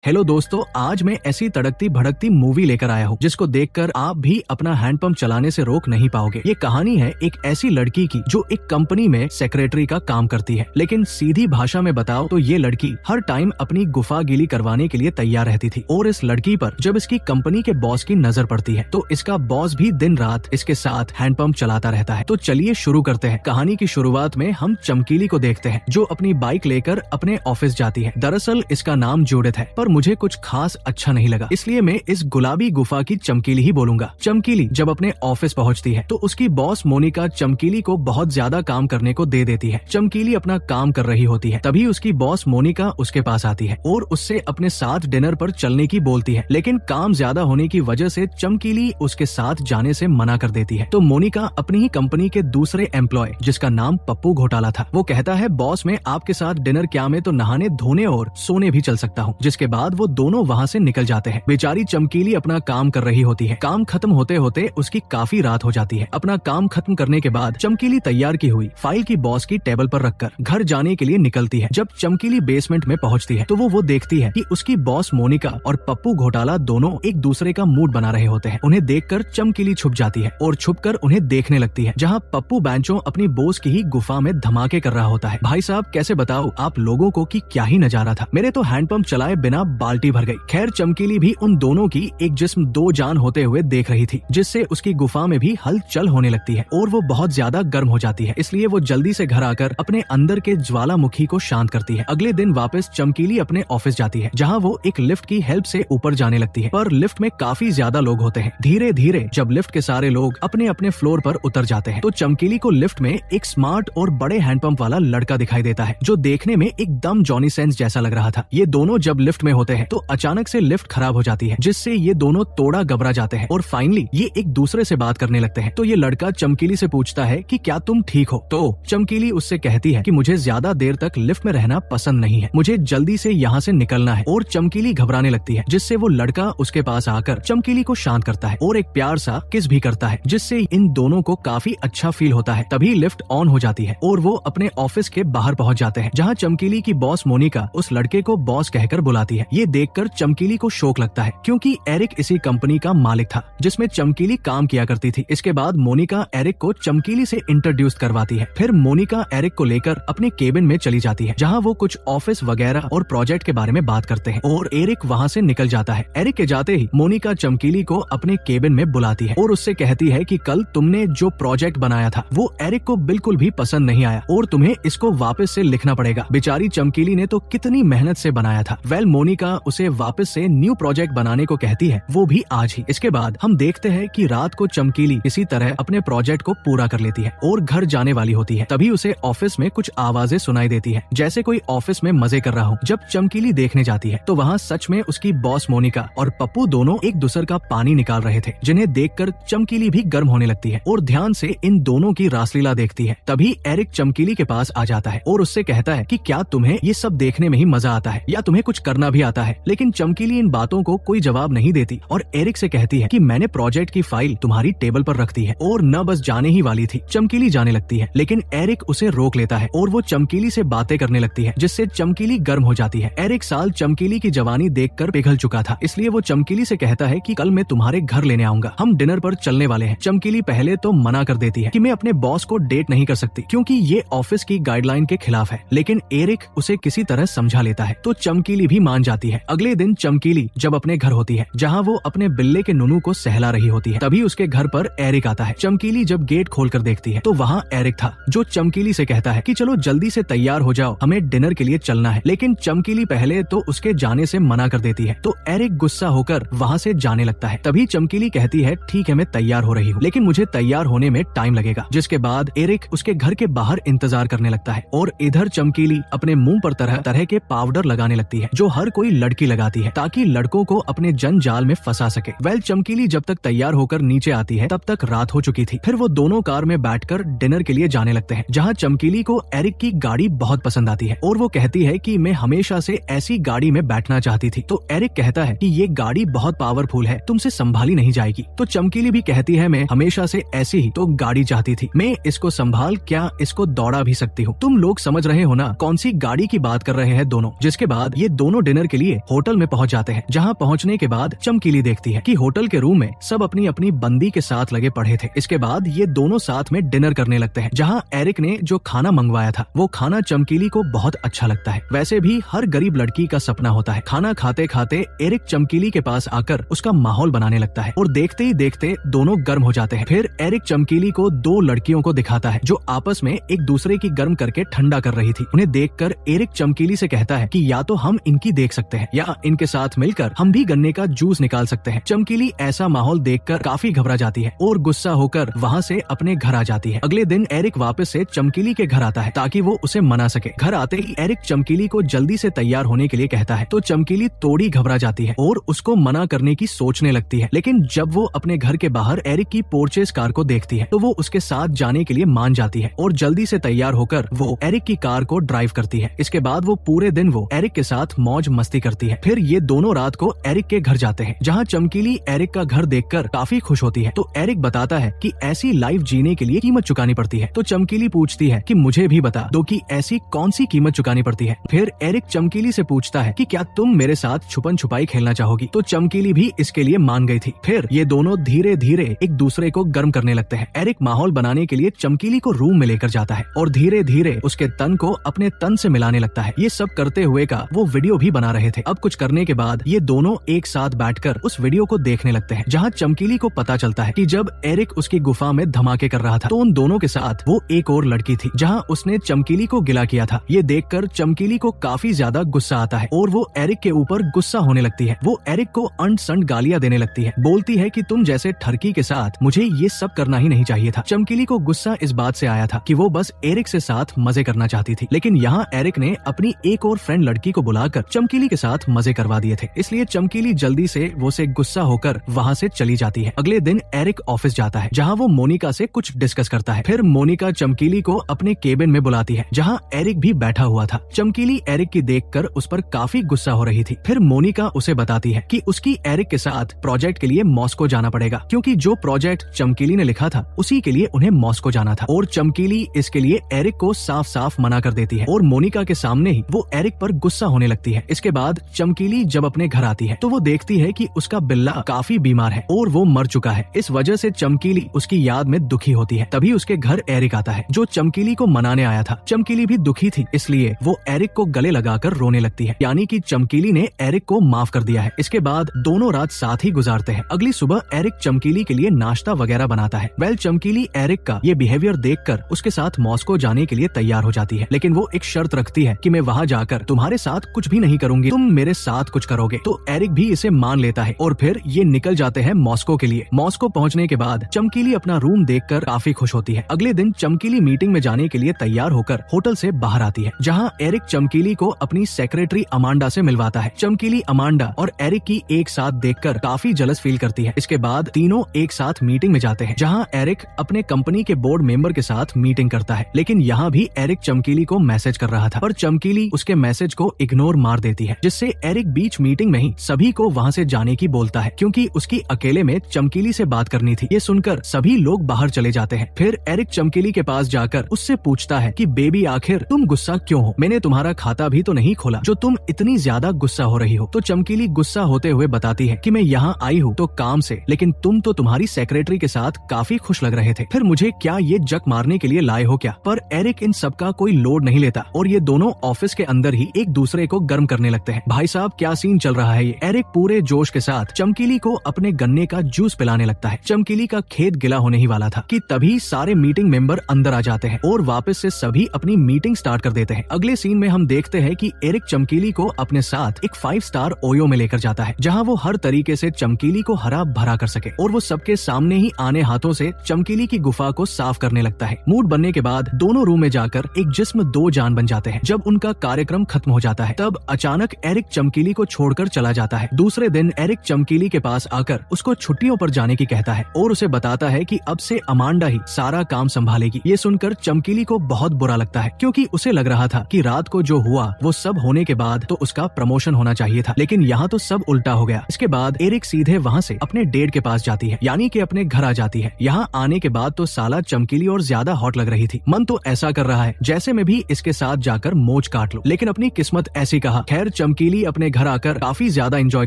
Hello दोस्तों, आज मैं ऐसी तड़कती भड़कती मूवी लेकर आया हूँ जिसको देखकर आप भी अपना हैंडपंप चलाने से रोक नहीं पाओगे। ये कहानी है एक ऐसी लड़की की जो एक कंपनी में सेक्रेटरी का काम करती है, लेकिन सीधी भाषा में बताओ तो ये लड़की हर टाइम अपनी गुफा गीली करवाने के लिए तैयार रहती थी। और इस लड़की पर जब इसकी कंपनी के बॉस की नजर पड़ती है तो इसका बॉस भी दिन रात इसके साथ हैंडपंप चलाता रहता है। तो चलिए शुरू करते हैं। कहानी की शुरुआत में हम चमकीली को देखते हैं जो अपनी बाइक लेकर अपने ऑफिस जाती है। दरअसल इसका नाम जूडिथ है, पर मुझे कुछ खास अच्छा नहीं लगा, इसलिए मैं इस गुलाबी गुफा की चमकीली ही बोलूंगा। चमकीली जब अपने ऑफिस पहुंचती है तो उसकी बॉस मोनिका चमकीली को बहुत ज्यादा काम करने को दे देती है। चमकीली अपना काम कर रही होती है, तभी उसकी बॉस मोनिका उसके पास आती है और उससे अपने साथ डिनर पर चलने की बोलती है, लेकिन काम ज्यादा होने की वजह से चमकीली उसके साथ जाने से मना कर देती है। तो मोनिका अपनी ही कंपनी के दूसरे एम्प्लॉय जिसका नाम पप्पू घोटाला था, वो कहता है बॉस मैं आपके साथ डिनर क्या में तो नहाने धोने और सोने भी चल सकता हूँ। जिसके बाद वो दोनों वहाँ से निकल जाते हैं। बेचारी चमकीली अपना काम कर रही होती है। काम खत्म होते होते उसकी काफी रात हो जाती है। अपना काम खत्म करने के बाद चमकीली तैयार की हुई फाइल की बॉस की टेबल पर रखकर घर जाने के लिए निकलती है। जब चमकीली बेसमेंट में पहुँचती है तो वो देखती है कि उसकी बॉस मोनिका और पप्पू घोटाला दोनों एक दूसरे का मूड बना रहे होते हैं। उन्हें देखकर चमकीली छुप जाती है और छुपकर उन्हें देखने लगती है, जहाँ पप्पू बेंचो अपनी बॉस की ही गुफा में धमाके कर रहा होता है। भाई साहब कैसे बताओ आप लोगों को कि क्या ही नजारा था। मेरे तो हैंडपंप चलाए बिना बाल्टी भर गई। खैर चमकीली भी उन दोनों की एक जिस्म दो जान होते हुए देख रही थी, जिससे उसकी गुफा में भी हलचल होने लगती है और वो बहुत ज्यादा गर्म हो जाती है। इसलिए वो जल्दी से घर आकर अपने अंदर के ज्वालामुखी को शांत करती है। अगले दिन वापस चमकीली अपने ऑफिस जाती है, जहाँ वो एक लिफ्ट की हेल्प से ऊपर जाने लगती है, पर लिफ्ट में काफी ज्यादा लोग होते हैं। धीरे धीरे जब लिफ्ट के सारे लोग अपने अपने फ्लोर पर उतर जाते हैं तो चमकीली को लिफ्ट में एक स्मार्ट और बड़े हैंडपंप वाला लड़का दिखाई देता है, जो देखने में एकदम जॉनी सेंस जैसा लग रहा था। ये दोनों जब लिफ्ट में होते हैं तो अचानक से लिफ्ट खराब हो जाती है, जिससे ये दोनों तोड़ा घबरा जाते हैं और फाइनली ये एक दूसरे से बात करने लगते हैं। तो ये लड़का चमकीली से पूछता है कि क्या तुम ठीक हो? तो चमकीली उससे कहती है कि मुझे ज्यादा देर तक लिफ्ट में रहना पसंद नहीं है, मुझे जल्दी से यहाँ से निकलना है। और चमकीली घबराने लगती है, जिससे वो लड़का उसके पास आकर चमकीली को शांत करता है और एक प्यार सा किस भी करता है, जिससे इन दोनों को काफी अच्छा फील होता है। तभी लिफ्ट ऑन हो जाती है और वो अपने ऑफिस के बाहर पहुँच जाते हैं, जहाँ चमकीली की बॉस मोनिका उस लड़के को बॉस कहकर बुलाती है। ये देखकर चमकीली को शौक लगता है, क्योंकि एरिक इसी कंपनी का मालिक था जिसमें चमकीली काम किया करती थी। इसके बाद मोनिका एरिक को चमकीली से इंट्रोड्यूस करवाती है। फिर मोनिका एरिक को लेकर अपने केबिन में चली जाती है, जहां वो कुछ ऑफिस वगैरह और प्रोजेक्ट के बारे में बात करते हैं और एरिक वहां से निकल जाता है। एरिक के जाते ही मोनिका चमकीली को अपने केबिन में बुलाती है और उससे कहती है कि कल तुमने जो प्रोजेक्ट बनाया था वो एरिक को बिल्कुल भी पसंद नहीं आया और तुम्हें इसको वापस से लिखना पड़ेगा। बेचारी चमकीली ने तो कितनी मेहनत से बनाया था। मोनिका उसे वापस से न्यू प्रोजेक्ट बनाने को कहती है, वो भी आज ही। इसके बाद हम देखते हैं कि रात को चमकीली इसी तरह अपने प्रोजेक्ट को पूरा कर लेती है और घर जाने वाली होती है। तभी उसे ऑफिस में कुछ आवाजें सुनाई देती है, जैसे कोई ऑफिस में मजे कर रहा हो। जब चमकीली देखने जाती है तो वहाँ सच में उसकी बॉस मोनिका और पप्पू दोनों एक दूसरे का पानी निकाल रहे थे, जिन्हें देखकर चमकीली भी गर्म होने लगती है और ध्यान से इन दोनों की रासलीला देखती है। तभी एरिक चमकीली के पास आ जाता है और उससे कहता है कि क्या तुम्हें ये सब देखने में ही मजा आता है या तुम्हें कुछ करना भी आता है? लेकिन चमकीली इन बातों को कोई जवाब नहीं देती और एरिक से कहती है कि मैंने प्रोजेक्ट की फाइल तुम्हारी टेबल पर रख दी है और न बस जाने ही वाली थी। चमकीली जाने लगती है, लेकिन एरिक उसे रोक लेता है और वो चमकीली से बातें करने लगती है, जिससे चमकीली गर्म हो जाती है। एरिक साल चमकीली की जवानी देखकर पिघल चुका था, इसलिए वो चमकीली से कहता है कि कल मैं तुम्हारे घर लेने आऊंगा, हम डिनर पर चलने वाले हैं। चमकीली पहले तो मना कर देती है कि मैं अपने बॉस को डेट नहीं कर सकती, क्योंकि ये ऑफिस की गाइडलाइन के खिलाफ है, लेकिन एरिक उसे किसी तरह समझा लेता है तो चमकीली भी मान जाती है। अगले दिन चमकीली जब अपने घर होती है, जहाँ वो अपने बिल्ले के नुनू को सहला रही होती है, तभी उसके घर पर एरिक आता है। चमकीली जब गेट खोलकर देखती है तो वहाँ एरिक था, जो चमकीली से कहता है कि चलो जल्दी से तैयार हो जाओ, हमें डिनर के लिए चलना है। लेकिन चमकीली पहले तो उसके जाने से मना कर देती है, तो एरिक गुस्सा होकर वहाँ से जाने लगता है। तभी चमकीली कहती है ठीक है मैं तैयार हो रही हूँ, लेकिन मुझे तैयार होने में टाइम लगेगा। जिसके बाद एरिक उसके घर के बाहर इंतजार करने लगता है और इधर चमकीली अपने मुंह पर तरह तरह के पाउडर लगाने लगती है, जो हर कोई लड़की लगाती है ताकि लड़कों को अपने जंजाल में फंसा सके। चमकीली जब तक तैयार होकर नीचे आती है तब तक रात हो चुकी थी। फिर वो दोनों कार में बैठकर डिनर के लिए जाने लगते हैं, जहाँ चमकीली को एरिक की गाड़ी बहुत पसंद आती है और वो कहती है कि मैं हमेशा से ऐसी गाड़ी में बैठना चाहती थी। तो एरिक कहता है कि ये गाड़ी बहुत पावरफुल है, तुमसे संभाली नहीं जाएगी। तो चमकीली भी कहती है मैं हमेशा से ऐसी ही तो गाड़ी चाहती थी, मैं इसको संभाल क्या इसको दौड़ा भी सकती हूँ। तुम लोग समझ रहे हो ना कौन सी गाड़ी की बात कर रहे हैं दोनों। जिसके बाद ये दोनों डिनर के लिए होटल में पहुंच जाते हैं। जहां पहुंचने के बाद चमकीली देखती है कि होटल के रूम में सब अपनी अपनी बंदी के साथ लगे पड़े थे। इसके बाद ये दोनों साथ में डिनर करने लगते हैं, जहां एरिक ने जो खाना मंगवाया था वो खाना चमकीली को बहुत अच्छा लगता है। वैसे भी हर गरीब लड़की का सपना होता है। खाना खाते खाते एरिक चमकीली के पास आकर उसका माहौल बनाने लगता है और देखते ही देखते दोनों गर्म हो जाते हैं। फिर एरिक चमकीली को दो लड़कियों को दिखाता है जो आपस में एक दूसरे की गर्म करके ठंडा कर रही थी। उन्हें देखकर एरिक चमकीली से कहता है कि या तो हम इनकी देख सकते हैं या इनके साथ मिलकर हम भी गन्ने का जूस निकाल सकते हैं। चमकीली ऐसा माहौल देखकर काफी घबरा जाती है और गुस्सा होकर वहाँ से अपने घर आ जाती है। अगले दिन एरिक वापस से चमकीली के घर आता है ताकि वो उसे मना सके। घर आते ही एरिक चमकीली को जल्दी से तैयार होने के लिए कहता है तो चमकीली थोड़ी घबरा जाती है और उसको मना करने की सोचने लगती है। लेकिन जब वो अपने घर के बाहर एरिक की पोर्चेस कार को देखती है तो वो उसके साथ जाने के लिए मान जाती है और जल्दी से तैयार होकर वो एरिक की कार को ड्राइव करती है। इसके बाद वो पूरे दिन वो एरिक के साथ मौज मस्ती करती है। फिर ये दोनों रात को एरिक के घर जाते हैं, जहाँ चमकीली एरिक का घर देखकर काफी खुश होती है। तो एरिक बताता है कि ऐसी लाइफ जीने के लिए कीमत चुकानी पड़ती है। तो चमकीली पूछती है कि मुझे भी बता दो कि ऐसी कौन सी कीमत चुकानी पड़ती है। फिर एरिक चमकीली से पूछता है कि क्या तुम मेरे साथ छुपन छुपाई खेलना चाहोगी। तो चमकीली भी इसके लिए मान गई थी। फिर ये दोनों धीरे धीरे एक दूसरे को गर्म करने लगते हैं। एरिक माहौल बनाने के लिए चमकीली को रूम में लेकर जाता है और धीरे धीरे उसके तन को अपने तन से मिलाने लगता है। ये सब करते हुए का वो वीडियो भी बना रहे थे। अब कुछ करने के बाद ये दोनों एक साथ बैठकर उस वीडियो को देखने लगते हैं, जहाँ चमकीली को पता चलता है कि जब एरिक उसकी गुफा में धमाके कर रहा था तो उन दोनों के साथ वो एक और लड़की थी, जहाँ उसने चमकीली को गिला किया था। ये देखकर चमकीली को काफी ज्यादा गुस्सा आता है और वो एरिक के ऊपर गुस्सा होने लगती है। वो एरिक को अंट संट गालियां देने लगती है, बोलती है कि तुम जैसे ठरकी के साथ मुझे ये सब करना ही नहीं चाहिए था। चमकीली को गुस्सा इस बात से आया था कि वो बस एरिक से साथ मजे करना चाहती थी, लेकिन यहाँ एरिक ने अपनी एक और फ्रेंड लड़की को बुलाकर चमकीली के साथ मजे करवा दिए थे। इसलिए चमकीली जल्दी से वो से गुस्सा होकर वहाँ से चली जाती है। अगले दिन एरिक ऑफिस जाता है, जहाँ वो मोनिका से कुछ डिस्कस करता है। फिर मोनिका चमकीली को अपने केबिन में बुलाती है, जहाँ एरिक भी बैठा हुआ था। चमकीली एरिक की देखकर उस पर काफी गुस्सा हो रही थी। फिर मोनिका उसे बताती है कि उसकी एरिक के साथ प्रोजेक्ट के लिए मॉस्को जाना पड़ेगा, क्योंकि जो प्रोजेक्ट चमकीली ने लिखा था उसी के लिए उन्हें मॉस्को जाना था। और चमकीली इसके लिए एरिक को साफ साफ मना कर देती है और मोनिका के सामने ही वो एरिक पर गुस्सा होने लगती है। इसके बाद चमकीली जब अपने घर आती है तो वो देखती है कि उसका बिल्ला काफी बीमार है और वो मर चुका है। इस वजह से चमकीली उसकी याद में दुखी होती है। तभी उसके घर एरिक आता है, जो चमकीली को मनाने आया था। चमकीली भी दुखी थी, इसलिए वो एरिक को गले लगाकर रोने लगती है, यानी कि चमकीली ने एरिक को माफ कर दिया है। इसके बाद दोनों रात साथ ही गुजारते हैं। अगली सुबह एरिक चमकीली के लिए नाश्ता वगैरह बनाता है। चमकीली एरिक का ये बिहेवियर देखकर उसके साथ मॉस्को जाने के लिए तैयार हो जाती है, लेकिन वो एक शर्त रखती है कि मैं वहाँ जाकर तुम्हारे साथ कुछ भी नहीं करूंगी, तुम मेरे साथ कुछ करोगे। तो एरिक भी इसे मान लेता है और फिर ये निकल जाते हैं मॉस्को के लिए। मॉस्को पहुँचने के बाद चमकीली अपना रूम देखकर काफी खुश होती है। अगले दिन चमकीली मीटिंग में जाने के लिए तैयार होकर होटल से बाहर आती है, जहाँ एरिक चमकीली को अपनी सेक्रेटरी अमांडा से मिलवाता है। चमकीली अमांडा और एरिक की एक साथ देखकर काफी जलस फील करती है। इसके बाद तीनों एक साथ मीटिंग में जाते हैं, जहाँ एरिक अपने कंपनी के बोर्ड मेंबर के साथ मीटिंग करता है। लेकिन यहाँ भी एरिक चमकीली को मैसेज कर रहा था, पर चमकीली उसके मैसेज को इग्नोर मार देती है, जिससे एरिक बीच मीटिंग में ही सभी को वहाँ से जाने की बोलता है, क्योंकि उसकी अकेले में चमकीली से बात करनी थी। ये सुनकर सभी लोग बाहर चले जाते हैं। फिर एरिक चमकीली के पास जाकर उससे पूछता है कि बेबी आखिर तुम गुस्सा क्यों हो? मैंने तुम्हारा खाता भी तो नहीं खोला जो तुम इतनी ज्यादा गुस्सा हो रही हो। तो चमकीली गुस्सा होते हुए बताती है कि मैं यहाँ आई हूँ तो काम से, लेकिन तुम तो तुम्हारी सेक्रेटरी के साथ काफी खुश लग रहे थे, फिर मुझे क्या ये जक मारने के लिए लाए हो क्या? पर एरिक इन सब का कोई लोड नहीं लेता और ये दोनों ऑफिस के अंदर ही एक दूसरे को गर्म करने लगते हैं। भाई साहब क्या सीन चल रहा है ये? एरिक पूरे जोश के साथ चमकीली को अपने गन्ने का जूस पिलाने लगता है। चमकीली का खेत गिला होने ही वाला था कि तभी सारे मीटिंग मेंबर अंदर आ जाते हैं और वापस से सभी अपनी मीटिंग स्टार्ट कर देते हैं। अगले सीन में हम देखते हैं कि एरिक चमकीली को अपने साथ एक 5 स्टार ओयो में लेकर जाता है, जहाँ वो हर तरीके से चमकीली को हरा भरा कर सके और वो सबके सामने ही आने हाथों से चमकीली की गुफा को साफ करने लगता है। मूड बनने के बाद दोनों रूम में जाकर एक जिस्म दो जान बन जाते हैं। जब उनका कार्यक्रम खत्म हो जाता है तब अचानक एरिक चमकीली को छोड़कर चला जाता है। दूसरे दिन एरिक चमकीली के पास आकर उसको छुट्टियों पर जाने की कहता है और उसे बताता है कि अब से अमांडा ही सारा काम संभालेगी। ये सुनकर चमकीली को बहुत बुरा लगता है, क्योंकि उसे लग रहा था कि रात को जो हुआ वो सब होने के बाद तो उसका प्रमोशन होना चाहिए था, लेकिन यहाँ तो सब उल्टा हो गया। इसके बाद एरिक सीधे वहाँ से अपने डेट के पास जाती है, यानी कि अपने घर आ जाती है। यहाँ आने के बाद तो साला चमकीली और ज्यादा हॉट लग रही थी। मन तो ऐसा कर रहा है जैसे मैं भी इसके साथ जाकर मोच काट लूं, लेकिन अपनी किस्मत ऐसी कहा। खैर चमकीली अपने घर आकर काफी ज्यादा एंजॉय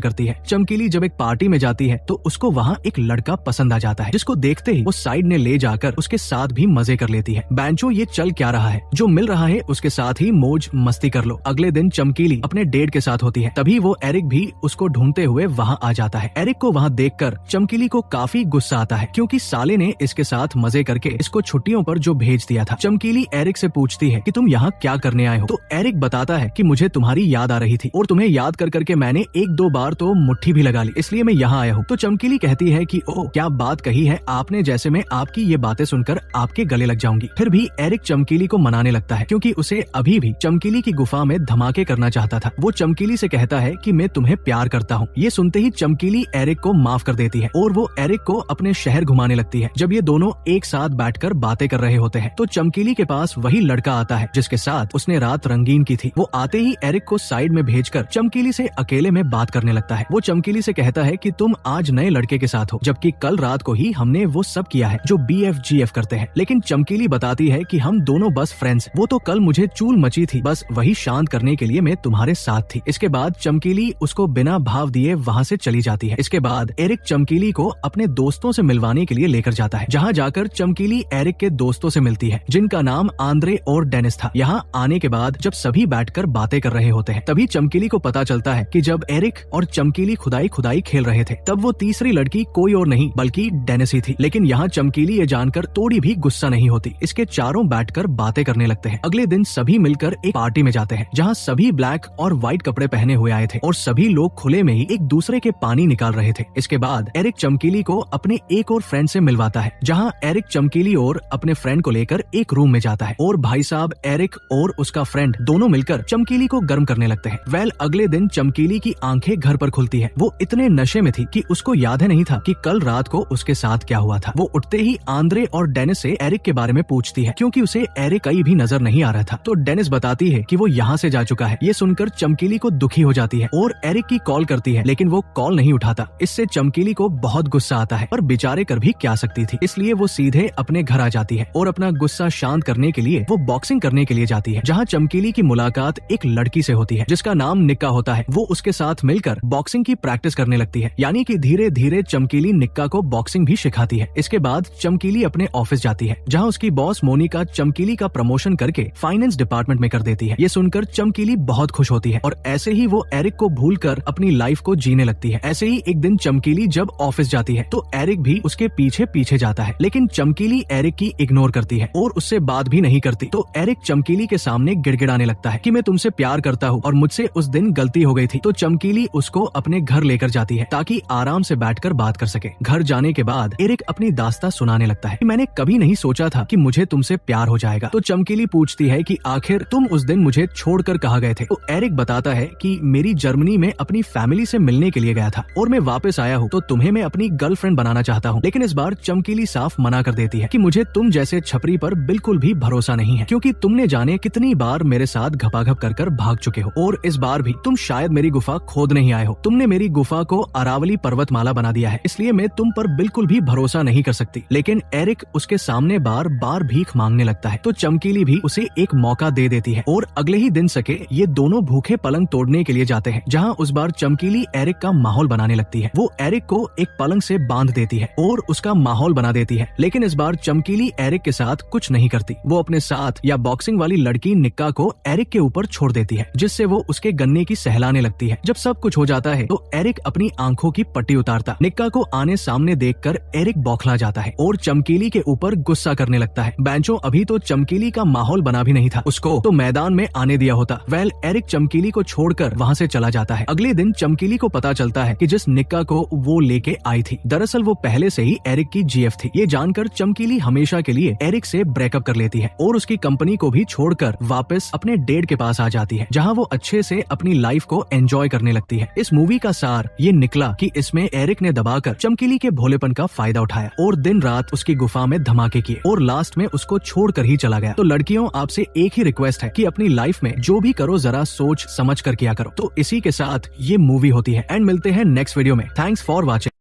करती है। चमकीली जब एक पार्टी में जाती है तो उसको वहाँ एक लड़का पसंद आ जाता है, जिसको देखते ही वो साइड ने ले जाकर उसके साथ भी मजे कर लेती है। बैंचो ये चल क्या रहा है, जो मिल रहा है उसके साथ ही मौज मस्ती कर लो। अगले दिन चमकीली अपने डेट के साथ होती है, तभी वो एरिक भी उसको ढूंढते हुए वहाँ आ जाता है। एरिक को वहाँ देखकर चमकीली को काफी गुस्सा आता है, क्योंकि साले ने इसके साथ मजे करके इसको छुट्टियों पर जो भेज दिया था। चमकीली एरिक से पूछती है कि तुम यहाँ क्या करने आए हो, तो एरिक बताता है कि मुझे तुम्हारी याद आ रही थी और तुम्हें याद कर करके मैंने एक दो बार तो मुट्ठी भी लगा ली, इसलिए मैं यहाँ आया हूँ। तो चमकीली कहती है कि ओह क्या बात कही है आपने, जैसे मैं आपकी ये बातें सुनकर आपके गले लग जाऊंगी। फिर भी एरिक चमकीली को मनाने लगता है, क्योंकि उसे अभी भी चमकीली की गुफा में धमाके करना चाहता था। वो चमकीली से कहता है कि मैं तुम्हें प्यार करता हूँ। ये सुनते ही चमकीली एरिक को माफ कर देती है और वो एरिक को अपने शहर घुमाने लगती है। जब ये दोनों एक साथ बैठकर बातें कर रहे होते हैं तो चमकीली के पास वही लड़का आता है जिसके साथ उसने रात रंगीन की थी। वो आते ही एरिक को साइड में भेजकर चमकीली से अकेले में बात करने लगता है। वो चमकीली से कहता है कि तुम आज नए लड़के के साथ हो, जबकि कल रात को ही हमने वो सब किया है जो BFGF करते हैं। लेकिन चमकीली बताती है कि हम दोनों बस फ्रेंड्स, वो तो कल मुझे चूल मची थी, बस वही शांत करने के लिए मैं तुम्हारे साथ थी। इसके बाद चमकीली उसको बिना भाव दिए वहाँ से चली जाती है। इसके बाद एरिक चमकीली को अपने दोस्तों से मिलवाने के लिए लेकर जाता है, जहाँ जाकर चमकीली एरिक के दोस्तों से मिलती है, जिनका नाम आंद्रे और डेनिस था। यहाँ आने के बाद जब सभी बैठकर बातें कर रहे होते हैं, तभी चमकीली को पता चलता है कि जब एरिक और चमकीली खुदाई खुदाई खेल रहे थे तब वो तीसरी लड़की कोई और नहीं बल्कि डेनिस ही थी। लेकिन यहाँ चमकीली ये जानकर थोड़ी भी गुस्सा नहीं होती। इसके चारों बैठकर बातें करने लगते हैं। अगले दिन सभी मिलकर एक पार्टी में जाते हैं, जहाँ सभी ब्लैक और व्हाइट कपड़े पहने हुए आए थे और सभी लोग खुले में ही एक दूसरे के पानी निकाल रहे थे। इसके बाद एरिक चमकीली को अपने एक और फ्रेंड से मिलवाता है, जहाँ एरिक चमकीली और अपने फ्रेंड को लेकर एक रूम में जाता है और भाई साहब एरिक और उसका फ्रेंड दोनों मिलकर चमकीली को गर्म करने लगते हैं। अगले दिन चमकीली की आंखें घर पर खुलती है। वो इतने नशे में थी कि उसको याद ही नहीं था कि कल रात को उसके साथ क्या हुआ था। वो उठते ही आंद्रे और डेनिस से एरिक के बारे में पूछती है, क्योंकि उसे एरिक कहीं भी नजर नहीं आ रहा था। तो डेनिस बताती है कि वो यहाँ से जा चुका है। ये सुनकर चमकीली को दुखी हो जाती है और एरिक की कॉल करती है, लेकिन वो कॉल नहीं उठाता। इससे चमकीली को बहुत गुस्सा आता है, पर बेचारे कर भी क्या सकती थी, इसलिए वो सीधे अपने घर आ जाती है और अपना गुस्सा शांत करने के लिए वो बॉक्सिंग करने के लिए जाती है, जहाँ चमकीली की मुलाकात एक लड़की से होती है जिसका नाम निक्का होता है। वो उसके साथ मिलकर बॉक्सिंग की प्रैक्टिस करने लगती है, यानी कि धीरे धीरे चमकीली निक्का को बॉक्सिंग भी सिखाती है। इसके बाद चमकीली अपने ऑफिस जाती है, जहाँ उसकी बॉस मोनिका चमकीली का प्रमोशन करके फाइनेंस डिपार्टमेंट में कर देती है। ये सुनकर चमकीली बहुत खुश होती है और ऐसे ही वो एरिक को भूलकर अपनी लाइफ को जीने लगती है। ऐसे ही एक दिन चमकीली जब ऑफिस जाती है तो एरिक भी उसके पीछे पीछे जाता है, लेकिन चमकीली एरिक की इग्नोर करती है और उससे बात भी नहीं करती। तो एरिक चमकीली के सामने गिड़गिड़ाने लगता है कि मैं तुमसे प्यार करता हूँ और मुझसे उस दिन गलती हो गई थी। तो चमकीली उसको अपने घर लेकर जाती है ताकि आराम से बैठकर बात कर सके। घर जाने के बाद एरिक अपनी दास्तां सुनाने लगता है कि मैंने कभी नहीं सोचा था कि मुझे तुमसे प्यार हो जाएगा। तो चमकीली पूछती है कि आखिर तुम उस दिन मुझे छोड़कर कहाँ गए थे। तो एरिक बताता है कि मेरी जर्मनी में अपनी फैमिली से मिलने के लिए गया था और मैं वापस आया हूँ, तो तुम्हें मैं अपनी गर्लफ्रेंड बनाना चाहता हूँ। लेकिन इस बार चमकीली साफ मना कर देती है कि मुझे तुम जैसे छपरी पर बिल्कुल भी भरोसा नहीं है, क्योंकि तुमने जाने कितनी बार मेरे साथ घपाघप कर भाग चुके हो और इस बार भी तुम शायद मेरी गुफा खोद नहीं आए हो। तुमने मेरी गुफा को अरावली पर्वतमाला बना दिया है, इसलिए मैं तुम पर बिल्कुल भी भरोसा नहीं कर सकती। लेकिन एरिक उसके सामने बार बार भीख मांगने लगता है, तो चमकीली भी उसे एक मौका दे देती है और अगले ही दिन सके ये दोनों भूखे पलंग तोड़ने के लिए जाते हैं, जहाँ उस बार चमकीली एरिक का माहौल बनाने लगती है। वो एरिक को एक पलंग से बांध देती है और उसका माहौल बना देती है, लेकिन इस बार चमकीली एरिक के साथ कुछ नहीं करती। वो अपने साथ या बॉक्सिंग वाली लड़की निक्का को एरिक के ऊपर छोड़ देती है, जिससे वो उसके गन्ने की सहलाने लगती है। जब सब कुछ हो जाता है तो एरिक अपनी आंखों की पट्टी उतारता निक्का को आने सामने देखकर एरिक बौखला जाता है और चमकीली के ऊपर गुस्सा करने लगता है। बेंचो अभी तो चमकीली का माहौल बना भी नहीं था, उसको तो मैदान में आने दिया होता। एरिक चमकीली को छोड़कर वहाँ से चला जाता है। अगले दिन चमकीली को पता चलता है कि जिस निक्का को वो लेके आई थी, दरअसल वो पहले से ही एरिक की GF थी। ये जानकर चमकीली हमेशा के लिए एरिक से ब्रेकअप कर लेती है और उसकी कंपनी को भी छोड़कर वापस अपने डेड के पास आ जाती है, जहाँ वो अच्छे से अपनी लाइफ को एंजॉय करने लगती है। इस मूवी का सार ये निकला कि इसमें एरिक ने दबाकर चमकीली के भोलेपन का फायदा उठाया और दिन रात उसकी गुफा में धमाके किए और लास्ट में उसको छोड़कर ही चला गया। तो लड़कियों, आपसे एक ही रिक्वेस्ट है कि अपनी लाइफ में जो भी करो जरा सोच समझ कर किया करो। तो इसी के साथ ये मूवी होती है एंड मिलते हैं नेक्स्ट वीडियो में। Thanks for watching.